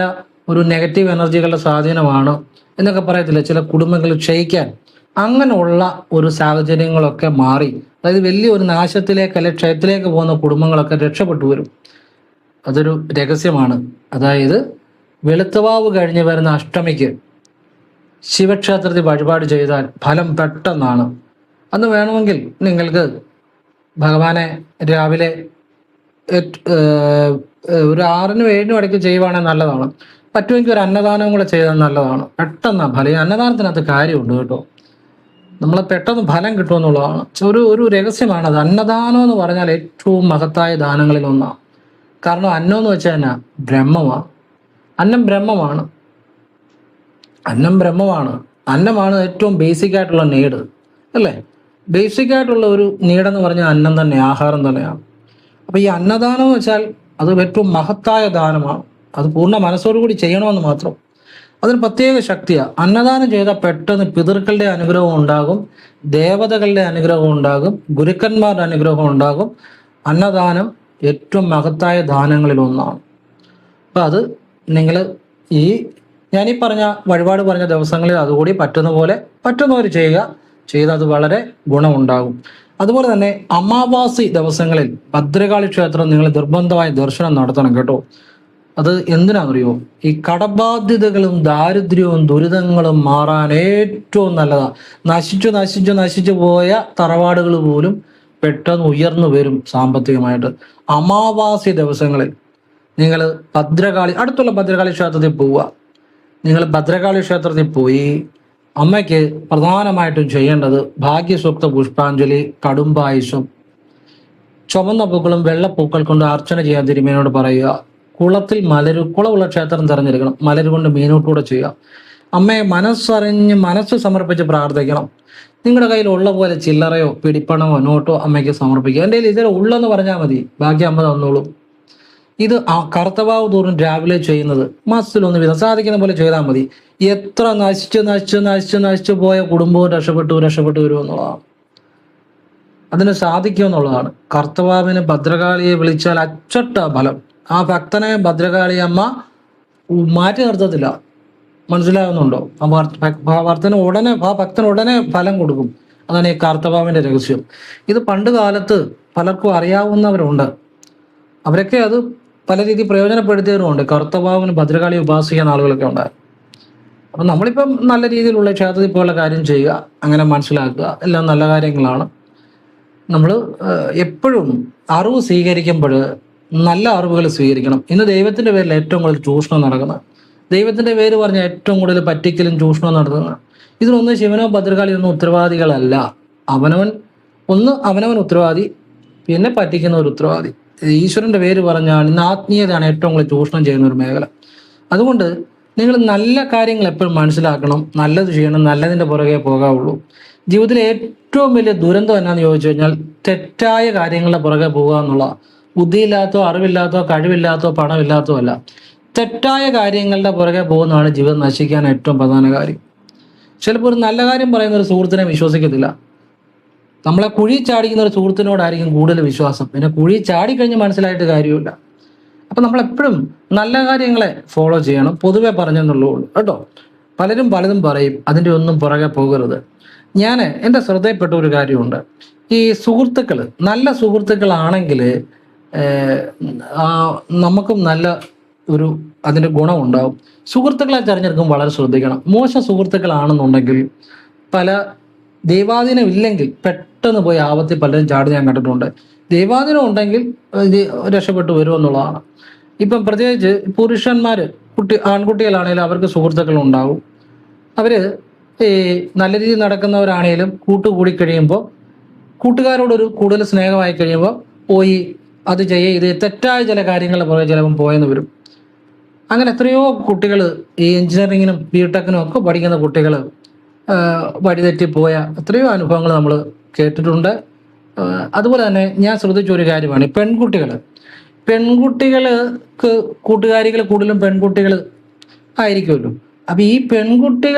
ഒരു നെഗറ്റീവ് എനർജികളുടെ സ്വാധീനമാണ് എന്നൊക്കെ പറയത്തില്ലേ ചില കുടുംബങ്ങൾ ക്ഷയിക്കാൻ. അങ്ങനെയുള്ള ഒരു സാഹചര്യങ്ങളൊക്കെ മാറി, അതായത് വലിയൊരു നാശത്തിലേക്ക് അല്ലെ ക്ഷയത്തിലേക്ക് പോകുന്ന കുടുംബങ്ങളൊക്കെ രക്ഷപ്പെട്ടു വരും. അതൊരു രഹസ്യമാണ്. അതായത് വെളുത്തവാവ് കഴിഞ്ഞ് വരുന്ന അഷ്ടമിക്ക് ശിവക്ഷേത്രത്തിൽ വഴിപാട് ചെയ്താൽ ഫലം പെട്ടെന്നാണ്. അന്ന് വേണമെങ്കിൽ നിങ്ങൾക്ക് ഭഗവാനെ രാവിലെ ഒരു 6-നും 7-നും ഇടയ്ക്ക് ചെയ്യുവാണെങ്കിൽ നല്ലതാണ്. പറ്റുമെങ്കിൽ ഒരു അന്നദാനവും കൂടെ ചെയ്താൽ നല്ലതാണ്. പെട്ടെന്ന് ഫലം, അന്നദാനത്തിനകത്ത് കാര്യമുണ്ട് കേട്ടോ. നമ്മളെ പെട്ടെന്ന് ഫലം കിട്ടുമെന്നുള്ളതാണ് ഒരു രഹസ്യമാണ് അത്. അന്നദാനം എന്ന് പറഞ്ഞാൽ ഏറ്റവും മഹത്തായ ദാനങ്ങളിൽ ഒന്നാണ്. കാരണം അന്നം എന്ന് വെച്ചാൽ തന്നെ ബ്രഹ്മമാണ്. അന്നം ബ്രഹ്മമാണ്. അന്നമാണ് ഏറ്റവും ബേസിക് ആയിട്ടുള്ള നീഡ്, അല്ലേ? ബേസിക് ആയിട്ടുള്ള ഒരു നീഡെന്ന് പറഞ്ഞാൽ അന്നം തന്നെ, ആഹാരം തന്നെയാണ്. അപ്പോൾ ഈ അന്നദാനം എന്ന് വെച്ചാൽ അത് ഏറ്റവും മഹത്തായ ദാനമാണ്. അത് പൂർണ്ണ മനസ്സോടുകൂടി ചെയ്യണമെന്ന് മാത്രം. അതിന് പ്രത്യേക ശക്തിയാണ്. അന്നദാനം ചെയ്താൽ പെട്ടെന്ന് പിതൃക്കളുടെ അനുഗ്രഹം ഉണ്ടാകും, ദേവതകളുടെ അനുഗ്രഹം ഉണ്ടാകും, ഗുരുക്കന്മാരുടെ അനുഗ്രഹം ഉണ്ടാകും. അന്നദാനം ഏറ്റവും മഹത്തായ ദാനങ്ങളിൽ ഒന്നാണ്. അപ്പം അത് നിങ്ങൾ ഞാനീ പറഞ്ഞ വഴിപാട് പറഞ്ഞ ദിവസങ്ങളിൽ അതുകൂടി പറ്റുന്നവർ ചെയ്താൽ അത് വളരെ ഗുണമുണ്ടാകും. അതുപോലെ തന്നെ അമാവാസി ദിവസങ്ങളിൽ ഭദ്രകാളി ക്ഷേത്രം നിങ്ങൾ നിർബന്ധമായി ദർശനം നടത്തണം കേട്ടോ. അത് എന്തിനാണെന്നറിയോ? ഈ കടബാധ്യതകളും ദാരിദ്ര്യവും ദുരിതങ്ങളും മാറാൻ ഏറ്റവും നല്ലതാണ്. നശിച്ചു പോയ തറവാടുകൾ പോലും പെട്ടെന്ന് ഉയർന്നു വരും സാമ്പത്തികമായിട്ട്. അമാവാസി ദിവസങ്ങളിൽ നിങ്ങൾ അടുത്തുള്ള ഭദ്രകാളി ക്ഷേത്രത്തിൽ പോവുക. നിങ്ങൾ ഭദ്രകാളി ക്ഷേത്രത്തിൽ പോയി അമ്മയ്ക്ക് പ്രധാനമായിട്ടും ചെയ്യേണ്ടത് ഭാഗ്യസൂക്ത പുഷ്പാഞ്ജലി, കടുംബായുസം, ചുമന്ന പൂക്കളും വെള്ളപ്പൂക്കൾ കൊണ്ട് അർച്ചന ചെയ്യാൻ തിരുമേനോട് പറയുക. കുളമുള്ള ക്ഷേത്രം തിരഞ്ഞെടുക്കണം. മലര് കൊണ്ട് മീനൂട്ടൂടെ ചെയ്യുക. അമ്മയെ മനസ്സ് സമർപ്പിച്ച് പ്രാർത്ഥിക്കണം. നിങ്ങളുടെ കയ്യിൽ ഉള്ള പോലെ ചില്ലറയോ പിടിപ്പണമോ നോട്ടോ അമ്മയ്ക്ക് സമർപ്പിക്കുക. എൻ്റെ കയ്യിൽ ഇതിൽ ഉള്ളെന്ന് പറഞ്ഞാൽ മതി, ബാക്കി അമ്മ തന്നോളൂ. ഇത് കർത്തവാവ് തോറും രാവിലെ ചെയ്യുന്നത് മാസത്തിലൊന്ന് വീതം സാധിക്കുന്ന പോലെ ചെയ്താൽ മതി. എത്ര നശിച്ചു പോയ കുടുംബവും രക്ഷപ്പെട്ടു വരുമെന്നുള്ളതാണ്. അതിന് സാധിക്കുമെന്നുള്ളതാണ്. കർത്തവാവിന് ഭദ്രകാളിയെ വിളിച്ചാൽ അച്ചട്ട ഫലം. ആ ഭക്തനെ ഭദ്രകാളി അമ്മ മാറ്റി നിർത്തത്തില്ല. മനസ്സിലാകുന്നുണ്ടോ? ആ ഭക്തന് ഉടനെ ഫലം കൊടുക്കും. അതാണ് ഈ കർത്തവാവിന്റെ രഹസ്യം. ഇത് പണ്ട് കാലത്ത് പലർക്കും അറിയാവുന്നവരുണ്ട്. അവരൊക്കെ അത് പല രീതിയിൽ പ്രയോജനപ്പെടുത്തിയവരുമുണ്ട്. കർത്തവാവിന് ഭദ്രകാളി ഉപാസിക്കുന്ന ആളുകളൊക്കെ ഉണ്ടായി. അപ്പം നമ്മളിപ്പം നല്ല രീതിയിലുള്ള ക്ഷേത്രത്തിൽ പോലുള്ള കാര്യം ചെയ്യുക, അങ്ങനെ മനസ്സിലാക്കുക, എല്ലാം നല്ല കാര്യങ്ങളാണ്. നമ്മൾ എപ്പോഴും അറിവ് സ്വീകരിക്കുമ്പോൾ നല്ല അറിവുകൾ സ്വീകരിക്കണം. ഇന്ന് ദൈവത്തിൻ്റെ പേരിൽ ഏറ്റവും കൂടുതൽ ചൂഷണം നടക്കുന്നത്, ദൈവത്തിൻ്റെ പേര് പറഞ്ഞാൽ ഏറ്റവും കൂടുതൽ പറ്റിക്കലും ചൂഷണവും നടത്തുന്നത്. ഇതിനൊന്നും ശിവനോ ഭദ്രകാളിയൊന്നും ഉത്തരവാദികളല്ല. അവനവൻ ഉത്തരവാദി, പിന്നെ പറ്റിക്കുന്ന ഒരു ഉത്തരവാദി. ഈശ്വരൻ്റെ പേര് പറഞ്ഞാൽ ഇന്ന് ആത്മീയതയാണ് ഏറ്റവും കൂടുതൽ ചൂഷണം ചെയ്യുന്ന ഒരു മേഖല. അതുകൊണ്ട് നിങ്ങൾ നല്ല കാര്യങ്ങൾ എപ്പോഴും മനസ്സിലാക്കണം, നല്ലത് ചെയ്യണം, നല്ലതിൻ്റെ പുറകെ പോകാവുള്ളൂ. ജീവിതത്തിലെ ഏറ്റവും വലിയ ദുരന്തം എന്നാന്ന് ചോദിച്ചു കഴിഞ്ഞാൽ തെറ്റായ കാര്യങ്ങളുടെ പുറകെ പോകുക എന്നുള്ള. ബുദ്ധിയില്ലാത്തോ അറിവില്ലാത്തോ കഴിവില്ലാത്തോ പണമില്ലാത്തോ അല്ല, തെറ്റായ കാര്യങ്ങളുടെ പുറകെ പോകുന്നതാണ് ജീവിതം നശിക്കാൻ ഏറ്റവും പ്രധാന കാര്യം. ചിലപ്പോൾ ഒരു നല്ല കാര്യം പറയുന്ന ഒരു സുഹൃത്തിനെ വിശ്വസിക്കത്തില്ല. നമ്മളെ കുഴി ചാടിക്കുന്ന ഒരു സുഹൃത്തിനോടായിരിക്കും കൂടുതൽ വിശ്വാസം. പിന്നെ കുഴി ചാടിക്കഴിഞ്ഞ് മനസ്സിലായിട്ട് കാര്യമില്ല. അപ്പം നമ്മളെപ്പോഴും നല്ല കാര്യങ്ങളെ ഫോളോ ചെയ്യണം. പൊതുവെ പറഞ്ഞെന്നുള്ളൂ കേട്ടോ. പലതും പറയും, അതിൻ്റെ ഒന്നും പുറകെ പോകരുത്. എൻ്റെ ശ്രദ്ധയിൽപ്പെട്ട ഒരു കാര്യമുണ്ട്. ഈ സുഹൃത്തുക്കൾ നല്ല സുഹൃത്തുക്കളാണെങ്കിൽ നമുക്കും നല്ല അതിൻ്റെ ഗുണമുണ്ടാവും. സുഹൃത്തുക്കളെ തിരഞ്ഞെടുക്കുമ്പോൾ വളരെ ശ്രദ്ധിക്കണം. മോശം സുഹൃത്തുക്കളാണെന്നുണ്ടെങ്കിൽ പല ദൈവാധീനം ഇല്ലെങ്കിൽ പെട്ടെന്ന് പോയി ആപത്തിൽ പലരും ചാടി ഞാൻ കണ്ടിട്ടുണ്ട്. ദൈവാധീനം ഉണ്ടെങ്കിൽ രക്ഷപ്പെട്ടു വരുമെന്നുള്ളതാണ്. ഇപ്പം പ്രത്യേകിച്ച് പുരുഷന്മാർ, ആൺകുട്ടികളാണെങ്കിലും അവർക്ക് സുഹൃത്തുക്കൾ ഉണ്ടാവും. അവർ ഈ നല്ല രീതിയിൽ നടക്കുന്നവരാണെങ്കിലും കൂട്ടുകൂടി കഴിയുമ്പോൾ കൂട്ടുകാരോടൊരു കൂടുതൽ സ്നേഹമായി കഴിയുമ്പോൾ പോയി അത് ഇത് തെറ്റായ ചില കാര്യങ്ങളുടെ പുറകെ ചിലപ്പം പോയെന്ന് വരും. അങ്ങനെ എത്രയോ കുട്ടികൾ ഈ എഞ്ചിനീയറിങ്ങിനും ബിടെക്കിനും ഒക്കെ പഠിക്കുന്ന കുട്ടികൾ വഴിതെറ്റിപ്പോയ എത്രയോ അനുഭവങ്ങൾ നമ്മൾ കേട്ടിട്ടുണ്ട്. അതുപോലെ തന്നെ ഞാൻ ശ്രദ്ധിച്ച ഒരു കാര്യമാണ് പെൺകുട്ടികൾക്ക് കൂട്ടുകാരികൾ കൂടുതലും പെൺകുട്ടികൾ ആയിരിക്കുമല്ലോ. അപ്പം ഈ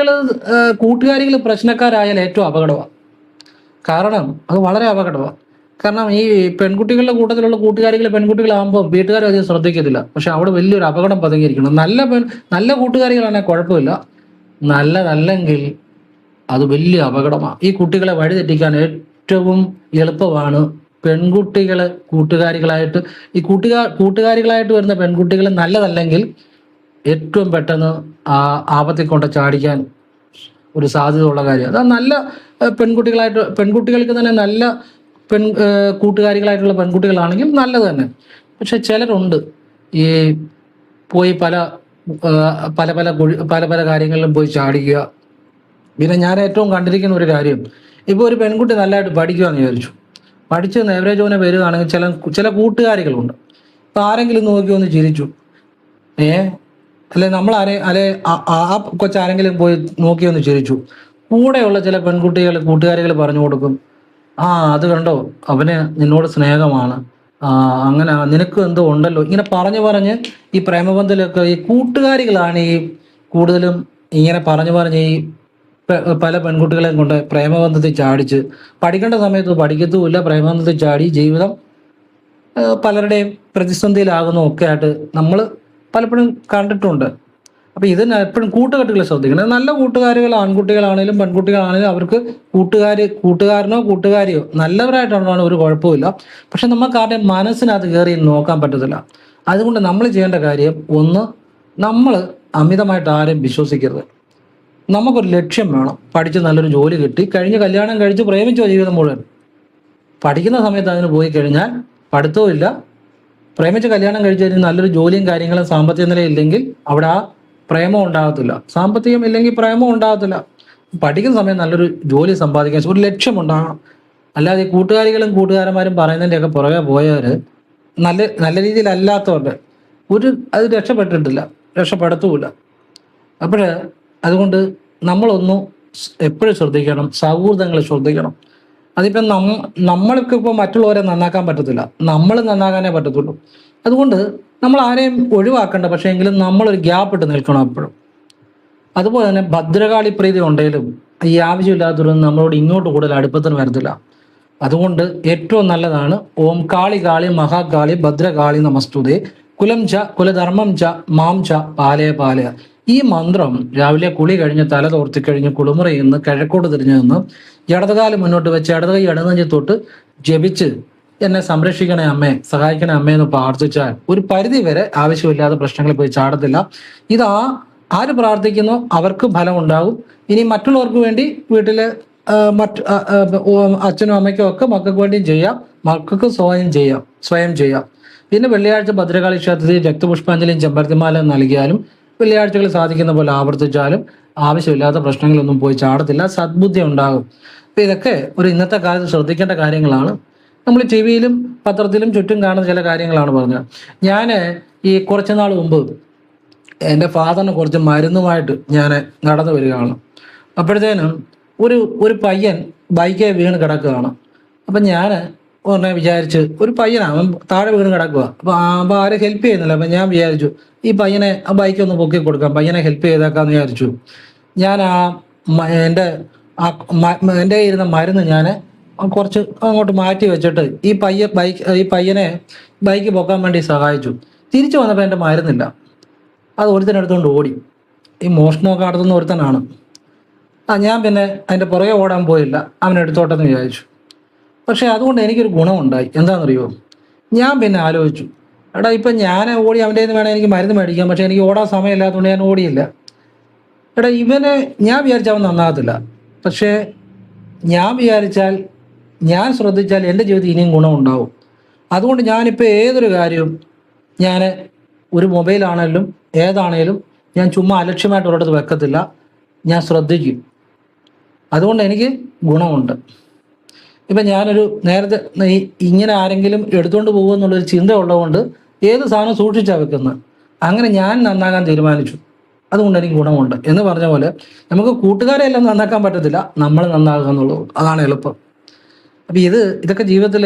കൂട്ടുകാരികൾ പ്രശ്നക്കാരായാൽ ഏറ്റവും അപകടമാണ്. കാരണം അത് വളരെ അപകടമാണ്. കാരണം ഈ പെൺകുട്ടികളുടെ കൂട്ടത്തിലുള്ള കൂട്ടുകാരികൾ പെൺകുട്ടികളാകുമ്പോൾ വീട്ടുകാരും അധികം ശ്രദ്ധിക്കത്തില്ല. പക്ഷെ അവിടെ വലിയൊരു അപകടം പതുങ്ങിയിരിക്കണം. നല്ല കൂട്ടുകാരികളാണെങ്കിൽ കുഴപ്പമില്ല, നല്ലതല്ലെങ്കിൽ അത് വലിയ അപകടമാണ്. ഈ കുട്ടികളെ വഴിതെറ്റിക്കാൻ ഏറ്റവും എളുപ്പമാണ് പെൺകുട്ടികളെ കൂട്ടുകാരികളായിട്ട്, ഈ കൂട്ടുകാരികളായിട്ട് വരുന്ന പെൺകുട്ടികൾ നല്ലതല്ലെങ്കിൽ ഏറ്റവും പെട്ടെന്ന് ആ ആപത്തിൽ കൊണ്ട് ചാടിക്കാൻ ഒരു സാധ്യത ഉള്ള കാര്യം. അത് നല്ല പെൺകുട്ടികൾക്ക് തന്നെ നല്ല കൂട്ടുകാരികളായിട്ടുള്ള പെൺകുട്ടികളാണെങ്കിൽ നല്ലത് തന്നെ. പക്ഷെ ചിലരുണ്ട് ഈ പോയി പല പല കാര്യങ്ങളിലും പോയി ചാടിക്കുക. പിന്നെ ഞാൻ ഏറ്റവും കണ്ടിരിക്കുന്ന ഒരു കാര്യം, ഇപ്പോൾ ഒരു പെൺകുട്ടി നല്ലതായിട്ട് പഠിക്കുകയെന്ന് വിചാരിച്ചു, പഠിച്ച് നേവറേജോനെ വരികയാണെങ്കിൽ ചില കൂട്ടുകാരികളുണ്ട്. ഇപ്പം ആരെങ്കിലും നോക്കി ഒന്ന് ചിരിച്ചു, അല്ലെ നമ്മൾ ആ കൊച്ചാരെങ്കിലും പോയി നോക്കി ഒന്ന് ചിരിച്ചു, കൂടെയുള്ള ചില കൂട്ടുകാരികൾ പറഞ്ഞു കൊടുക്കും, അത് കണ്ടോ അവന് നിന്നോട് സ്നേഹമാണ്, അങ്ങനെ നിനക്ക് എന്തോ ഉണ്ടല്ലോ, ഇങ്ങനെ പറഞ്ഞ് ഈ പ്രേമബന്ധത്തിലൊക്കെ ഈ കൂട്ടുകാരികളാണ് ഈ കൂടുതലും ഇങ്ങനെ പറഞ്ഞ് ഈ പല പെൺകുട്ടികളെയും കൊണ്ട് പ്രേമബന്ധത്തിൽ ചാടിച്ച് പഠിക്കേണ്ട സമയത്ത് പഠിക്കത്തുമില്ല, പ്രേമബന്ധത്തിൽ ചാടി ജീവിതം പലരുടെയും പ്രതിസന്ധിയിലാകുന്ന ഒക്കെ ആയിട്ട് നമ്മൾ പലപ്പോഴും കണ്ടിട്ടുണ്ട്. അപ്പം ഇതിന് എപ്പോഴും കൂട്ടുകെട്ടുകൾ ശ്രദ്ധിക്കണം. നല്ല കൂട്ടുകാരികൾ ആൺകുട്ടികളാണേലും പെൺകുട്ടികളാണേലും അവർക്ക് കൂട്ടുകാരനോ കൂട്ടുകാരിയോ നല്ലവരായിട്ടുള്ളതാണ്, ഒരു കുഴപ്പമില്ല. പക്ഷെ നമുക്ക് ആരുടെ മനസ്സിനകത്ത് കയറി നോക്കാൻ പറ്റത്തില്ല. അതുകൊണ്ട് നമ്മൾ ചെയ്യേണ്ട കാര്യം, ഒന്ന്, നമ്മൾ അമിതമായിട്ട് ആരെയും വിശ്വസിക്കരുത്. നമുക്കൊരു ലക്ഷ്യം വേണം. പഠിച്ച് നല്ലൊരു ജോലി കിട്ടി കല്യാണം കഴിച്ച് പ്രേമിച്ചോ ജീവിതം മുഴുവൻ. പഠിക്കുന്ന സമയത്ത് അതിന് പോയി കഴിഞ്ഞാൽ പഠിത്തവും ഇല്ല, പ്രേമിച്ച് കല്യാണം കഴിച്ചു കഴിഞ്ഞാൽ നല്ലൊരു ജോലിയും കാര്യങ്ങളും സാമ്പത്തിക നിലയില്ലെങ്കിൽ അവിടെ ആ പ്രേമം ഉണ്ടാകത്തില്ല. സാമ്പത്തികം ഇല്ലെങ്കിൽ പ്രേമം ഉണ്ടാകത്തില്ല. പഠിക്കുന്ന സമയം നല്ലൊരു ജോലി സമ്പാദിക്കാൻ ഒരു ലക്ഷ്യം ഉണ്ടാകണം. അല്ലാതെ ഈ കൂട്ടുകാരന്മാരും പറയുന്നതിൻ്റെയൊക്കെ പുറകെ പോയവർ നല്ല രീതിയിലല്ലാത്തവരുടെ അത് രക്ഷപ്പെടുത്തുമില്ല. അപ്പോൾ അതുകൊണ്ട് നമ്മളൊന്ന് എപ്പോഴും ശ്രദ്ധിക്കണം, സൗഹൃദങ്ങൾ ശ്രദ്ധിക്കണം. അതിപ്പം നമ്മൾക്കിപ്പോൾ മറ്റുള്ളവരെ നന്നാക്കാൻ പറ്റത്തില്ല, നമ്മൾ നന്നാകാനേ പറ്റത്തുള്ളൂ. അതുകൊണ്ട് നമ്മൾ ആരെയും ഒഴിവാക്കണ്ട, പക്ഷേ എങ്കിലും നമ്മളൊരു ഗ്യാപ്പ് ഇട്ട് നിൽക്കണം എപ്പോഴും. അതുപോലെ തന്നെ ഭദ്രകാളി പ്രീതി ഉണ്ടെങ്കിലും ഈ ആവശ്യമില്ലാത്തവരൊന്നും നമ്മളോട് ഇങ്ങോട്ട് കൂടുതൽ അടുപ്പത്തിന് വരത്തില്ല. അതുകൊണ്ട് ഏറ്റവും നല്ലതാണ് ഓം കാളി കാളി മഹാകാളി ഭദ്രകാളി നമസ്തുതേ കുലം ച കുലധർമ്മം ച മാം ച പാലയ പാലയ. ഈ മന്ത്രം രാവിലെ കുളി കഴിഞ്ഞ് തല തോർത്തിക്കഴിഞ്ഞ് കുളിമുറയിൽ നിന്ന് കിഴക്കോട്ട് തിരിഞ്ഞു നിന്ന് ഇടതുകാലം മുന്നോട്ട് വെച്ച് ഇടതുകൈ ഇടനെഞ്ചി തൊട്ട് ജപിച്ച് എന്നെ സംരക്ഷിക്കണേ അമ്മേ, സഹായിക്കണേ അമ്മേ എന്ന് പ്രാർത്ഥിച്ചാൽ ഒരു പരിധി വരെ ആവശ്യമില്ലാത്ത പ്രശ്നങ്ങളിൽ പോയി ചാടത്തില്ല. ഇത് ആര് പ്രാർത്ഥിക്കുന്നോ അവർക്ക് ഫലം ഉണ്ടാകും. ഇനി മറ്റുള്ളവർക്ക് വേണ്ടി വീട്ടിലെ അച്ഛനും അമ്മയ്ക്കും ഒക്കെ മക്കൾക്ക് വേണ്ടിയും ചെയ്യാം, മക്കൾക്ക് സ്വയം ചെയ്യാം. പിന്നെ വെള്ളിയാഴ്ച ഭദ്രകാളി ക്ഷേത്രത്തിൽ രക്തപുഷ്പാഞ്ജലിയും ചെമ്പരത്തിമാല നൽകിയാലും വെള്ളിയാഴ്ചകൾ സാധിക്കുന്ന പോലെ ആവർത്തിച്ചാലും ആവശ്യമില്ലാത്ത പ്രശ്നങ്ങളൊന്നും പോയി ചാടത്തില്ല, സദ്ബുദ്ധി ഉണ്ടാകും. അപ്പം ഇതൊക്കെ ഇന്നത്തെ കാലത്ത് ശ്രദ്ധിക്കേണ്ട കാര്യങ്ങളാണ്. നമ്മൾ ടി വിയിലും പത്രത്തിലും ചുറ്റും കാണുന്ന ചില കാര്യങ്ങളാണ് പറഞ്ഞത്. ഞാൻ ഈ കുറച്ച് നാൾ മുമ്പ് എൻ്റെ ഫാദറിന് കുറച്ച് മരുന്നുമായിട്ട് ഞാൻ നടന്നു വരികയാണ്. അപ്പോഴത്തേനും ഒരു പയ്യൻ ബൈക്കേ വീണ് കിടക്കുകയാണ്. അപ്പം ഞാൻ ഉടനെ വിചാരിച്ച്, ഒരു പയ്യനാണ്, അവൻ താഴെ വീണ് കിടക്കുക. അപ്പോൾ ആരും ഹെൽപ്പ് ചെയ്യുന്നില്ല. അപ്പം ഞാൻ വിചാരിച്ചു ഈ പയ്യനെ ആ ബൈക്ക് ഒന്ന് പൊക്കി കൊടുക്കാം, പയ്യനെ ഹെൽപ്പ് ചെയ്തേക്കാന്ന് വിചാരിച്ചു. ഞാൻ എൻ്റെ ഇരുന്ന മരുന്ന് ഞാൻ കുറച്ച് അങ്ങോട്ട് മാറ്റി വെച്ചിട്ട് ഈ പയ്യനെ ബൈക്ക് പൊക്കാൻ വേണ്ടി സഹായിച്ചു. തിരിച്ചു വന്നപ്പോൾ എൻ്റെ മരുന്നില്ല. അത് ഒരുത്തനെടുത്തുകൊണ്ട് ഓടി. ഈ മോഷണമൊക്കെ നടത്തുന്ന ഒരുത്തനാണ്. ഞാൻ പിന്നെ അതിൻ്റെ പുറകെ ഓടാൻ പോയില്ല, അവനെടുത്തോട്ടെന്ന് വിചാരിച്ചു. പക്ഷേ അതുകൊണ്ട് എനിക്കൊരു ഗുണമുണ്ടായി. എന്താണെന്നറിയോ? ഞാൻ പിന്നെ ആലോചിച്ചു, എടാ ഇപ്പം ഞാൻ ഓടി അവൻ്റെ നിന്ന് വേണം എനിക്ക് മരുന്ന് മേടിക്കാം, പക്ഷേ എനിക്ക് ഓടാൻ സമയമില്ലാത്തതുകൊണ്ട് ഞാൻ ഓടിയില്ല. എടാ ഇവനെ ഞാൻ വിചാരിച്ചാൽ അവൻ നന്നാകത്തില്ല, പക്ഷേ ഞാൻ ശ്രദ്ധിച്ചാൽ എൻ്റെ ജീവിതത്തിൽ ഇനിയും ഗുണമുണ്ടാവും. അതുകൊണ്ട് ഞാനിപ്പോൾ ഏതൊരു കാര്യവും ഞാൻ ഒരു മൊബൈലാണേലും ഏതാണേലും ഞാൻ ചുമ്മാ അലക്ഷ്യമായിട്ട് ഒരിടത്ത് വെക്കത്തില്ല, ഞാൻ ശ്രദ്ധിക്കും. അതുകൊണ്ട് എനിക്ക് ഗുണമുണ്ട്. ഇപ്പം നേരത്തെ ഇങ്ങനെ ആരെങ്കിലും എടുത്തുകൊണ്ട് പോകുമെന്നുള്ളൊരു ചിന്ത ഉള്ളതുകൊണ്ട് ഏത് സാധനം സൂക്ഷിച്ചാണ് വെക്കുന്നത്. അങ്ങനെ ഞാൻ നന്നാകാൻ തീരുമാനിച്ചു, അതുകൊണ്ട് എനിക്ക് ഗുണമുണ്ട്. എന്ന് പറഞ്ഞ പോലെ നമുക്ക് കൂട്ടുകാരെ എല്ലാം നന്നാക്കാൻ പറ്റത്തില്ല, നമ്മൾ നന്നാകുക എന്നുള്ളത്, അതാണ് എളുപ്പം. അപ്പം ഇതൊക്കെ ജീവിതത്തിൽ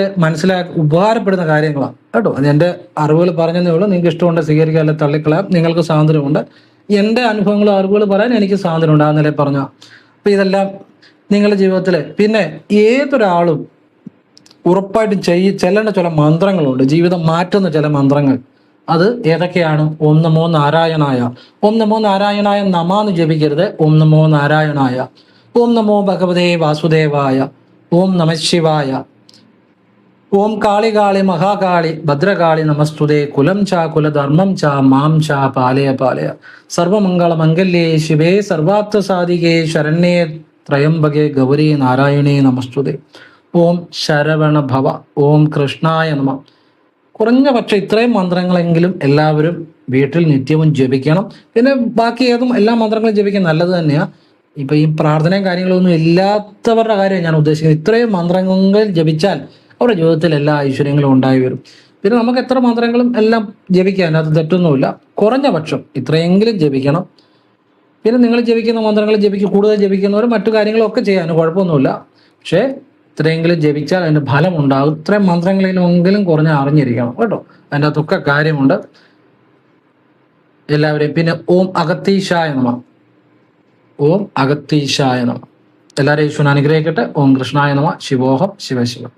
ഉപകാരപ്പെടുന്ന കാര്യങ്ങളാണ് കേട്ടോ. അത് എൻ്റെ അറിവുകൾ പറഞ്ഞതേ ഉള്ളൂ. നിങ്ങൾക്ക് ഇഷ്ടമുണ്ട് സ്വീകരിക്കുക, അല്ലെ തള്ളിക്കളയാം, നിങ്ങൾക്ക് സ്വാതന്ത്ര്യമുണ്ട്. എൻ്റെ അനുഭവങ്ങളും അറിവുകൾ പറയാൻ എനിക്ക് സ്വാതന്ത്ര്യമുണ്ട്, ആ നിലയിൽ പറഞ്ഞാൽ. അപ്പം ഇതെല്ലാം നിങ്ങളുടെ ജീവിതത്തിൽ പിന്നെ ഏതൊരാളും ഉറപ്പായിട്ടും ചെല്ലേണ്ട ചില മന്ത്രങ്ങളുണ്ട്, ജീവിതം മാറ്റുന്ന ചില മന്ത്രങ്ങൾ. അത് ഏതൊക്കെയാണ്? ഓം നമോ നാരായണായ. ഓം നമോ നാരായണായ നമാന്ന് ജപിക്കരുത്. ഓം നമോ നാരായണായ. ഓം നമോ ഭഗവതേ വാസുദേവായ. ഓം നമ ശിവായ. ഓം കാളി കാളി മഹാകാളി ഭദ്രകാളി നമസ്തുതേ. കുലം ച കുലധർമ്മം ച മാം ച പാലയ പാലയ. സർവമംഗള മംഗല്യേ ശിവേ സർവാർത്ഥ സാധികേ ശരണ്യേ ത്രയംബകേ ഗൗരി നാരായണേ നമസ്തുതേ. ഓം ശരവണ ഭവ. ഓം കൃഷ്ണായ നമ. കുറഞ്ഞ പക്ഷേ ഇത്രയും മന്ത്രങ്ങളെങ്കിലും എല്ലാവരും വീട്ടിൽ നിത്യവും ജപിക്കണം. പിന്നെ ബാക്കി ഏതും എല്ലാ മന്ത്രങ്ങളും ജപിക്കാൻ നല്ലത് തന്നെയാണ്. ഇപ്പൊ ഈ പ്രാർത്ഥനയും കാര്യങ്ങളൊന്നും ഇല്ലാത്തവരുടെ കാര്യം ഞാൻ ഉദ്ദേശിക്കുന്നത്. ഇത്രയും മന്ത്രങ്ങൾ ജപിച്ചാൽ അവരുടെ ജീവിതത്തിൽ എല്ലാ ഐശ്വര്യങ്ങളും ഉണ്ടായി വരും. പിന്നെ നമുക്ക് എത്ര മന്ത്രങ്ങളും എല്ലാം ജപിക്കാൻ, അത് തെറ്റൊന്നുമില്ല. കുറഞ്ഞ പക്ഷം ഇത്രയെങ്കിലും ജപിക്കണം. പിന്നെ നിങ്ങൾ ജപിക്കുന്ന മന്ത്രങ്ങൾ കൂടുതൽ ജപിക്കുന്നവർ മറ്റു കാര്യങ്ങളൊക്കെ ചെയ്യാൻ കുഴപ്പമൊന്നുമില്ല. പക്ഷേ ഇത്രയെങ്കിലും ജപിച്ചാൽ അതിൻ്റെ ഫലം ഉണ്ടാകും. ഇത്രയും മന്ത്രങ്ങളിലെങ്കിലും കുറഞ്ഞ് അറിഞ്ഞിരിക്കണം കേട്ടോ. അതിൻ്റെ അകത്തൊക്കെ കാര്യമുണ്ട് എല്ലാവരെയും. പിന്നെ ഓം അഗത്തീശായ നമ. ഓം അഗത്തീശായ നമ. എല്ലാവരെയും ഈശ്വരൻ അനുഗ്രഹിക്കട്ടെ. ഓം കൃഷ്ണായ നമ. ശിവോഹം. ശിവശിവം.